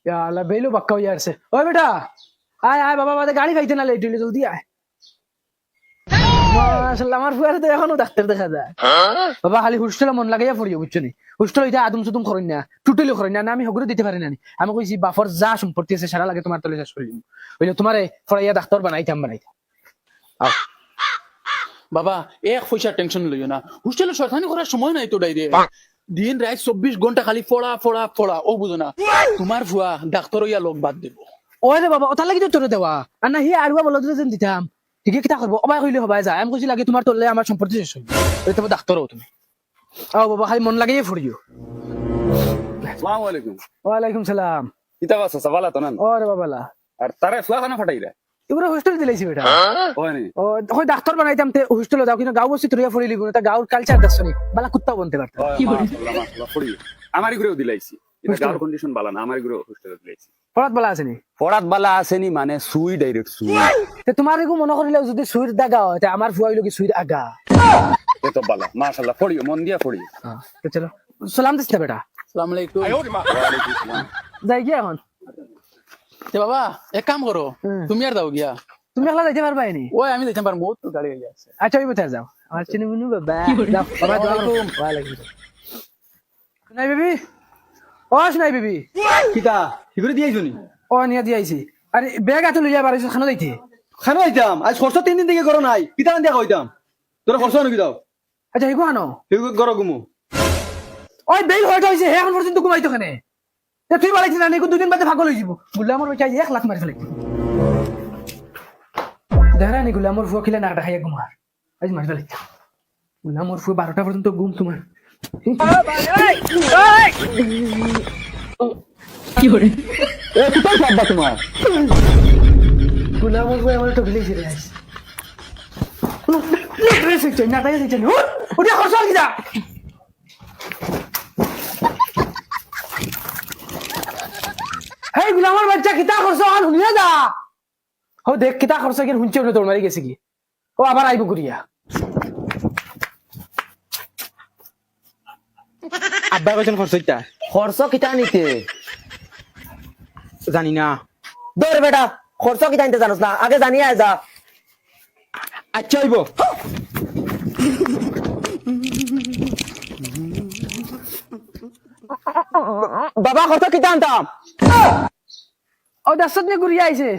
याला बेलो बक्का हो यार से ओए बेटा आय आय बाबा बादे गाड़ी खाइते ना लेट हইলে জলদি আয় মাশাআল্লাহ আমার ফুয়ারে তো এখনো ডাক্তার দেখা যায় বাবা খালি হোস্টেলে মন লাগাইয়া পড়িও বুঝছো নি হোস্টেল হইতা আদম সুদম করেন না টুটলি করেন না আমি হগরে দিতে পারি না আমি কইছি বাফর যা সম্পত্তি আছে সারা লাগে তোমার তলে শেষ করি হইলে তোমারে পড়াইয়া ডাক্তার বানাইতাম আও বাবা এক পয়সা টেনশন লইও না হোস্টেলে শয়তানি করার সময় নাই তো ডাইরে দিন রাত 24 ঘন্টা খালি পড়া পড়া পড়া ও বুঝো না তোমার ফুয়া ডাক্তার হইয়া লোক বাদ দেব ওই রে বাবা ওটা লাগি তো তোরে দেওয়া আর না হি আরবা বলদ যেন দিতাম ঠিকই কিতা করব অবাই হইলে হবাই যায় আমি কইছি লাগে তোমার তলে আমার সম্পত্তি শেষ হইবে ওই তুমি ডাক্তার হও তুমি আও বাবা খালি মন লাগাইয়া পড়িও আসসালামু আলাইকুম ওয়ালাইকুম সালাম কিতা বাস সবালা তো না ওরে বাবালা আর তারে ফুয়াখানা ফাটাইরা এগুলো হোস্টেল দিলাইছি বেটা হয়নি ও ওই ডাক্তার বানাইতাম তে হোস্টেলে যাও কিন্তু গাঁও বসে তুরিয়া ফড়ি লিবো তা গাঁওর কালচার দেখছনি বালা কুত্তা বনতে পারতা কি বলি ফুড়ি আমারই ঘুরেও দিলাইছি এটা গাওর কন্ডিশন বালা না আমারই ঘুরে হোস্টেলে দিলাইছি পড়াত বালা আছে নি পড়াত বালা আসেনি মানে সুই ডাইরেক্ট সুই তে তোমার এগু মনে করিলে যদি সুইর দাগা হয় তে আমার ফুয়া হইলো কি সুইর আগা এ তো বালা মাশাআল্লাহ পড়িও মন দিয়া পড়িও তো চলো সালাম দিস না বেটা আসসালামু আলাইকুম ওয়ালাইকুম আসসালাম যাই গিয়া এখন তে বাবা এক কাম করো তুমি আর দাও গিয়া তুমি একলা যাইতে পারবা নি ওই আমি দেখতে পার মোট তো গাড়ি হয়ে আছে আচ্ছা ওই বেটা যাও আমার চিনি মুনু বাবা যাও বাবা ওয়ালাইকুম ওয়ালাইকুম নাই বেবি ও নাই বেবি কিতা হিগুরে দিয়াইছো নি ও নিয়া দি আইছি আরে ব্যাগ আতে লইয়া বাড়াইছো খানা যাইতে খানো আইতাম আজ খরচ 3 দিন থেকে করো নাই কিতা দিয়া কইতাম তোরা খরচ নাকি দাও আচ্ছা হিগো আনো হিগু করো গুমু ওই বেল হয়ে হইছে হে এখন পর্যন্ত ঘুমাইতো কেনে এ তুই বাড়াইছিস না নিকো দুদিন বাদে ভাগল হই যাব বললে আমার বেটা 1 লাখ মারি ফেলাই দেখা নি গুলা আমার ফুয়া খিলে নাটা খাইয়া ঘুমার আজ মারি ফেলাই বললে আমার ফুয়া 12টা পর্যন্ত ঘুম তোমার কি করে এ কোথায় যাবা তোমার গুলা আমার ফুয়া আমার তো গিলেই রে আইস ড্রেস হইছে না তাই হইছে ওটা খরচ কি যা হেই গুলা আমার বাচ্চা কিতা খরচ আন হুনিয়া যা ও দেখ কিতা খরচ কি হুনছে না তোর মারি গেছে কি ও আবার আইব গুরিয়া আব্বা কইছেন খরচ হইতা খরচ কিতা নিতে জানি না দৌড় বেটা খরচ কিতা নিতে জানোস না আগে জানিয়ে আয় যা আচ্ছা হইব বাবা খরচ কিতা আনতাম ও দাসত নে গুরিয়া আইছে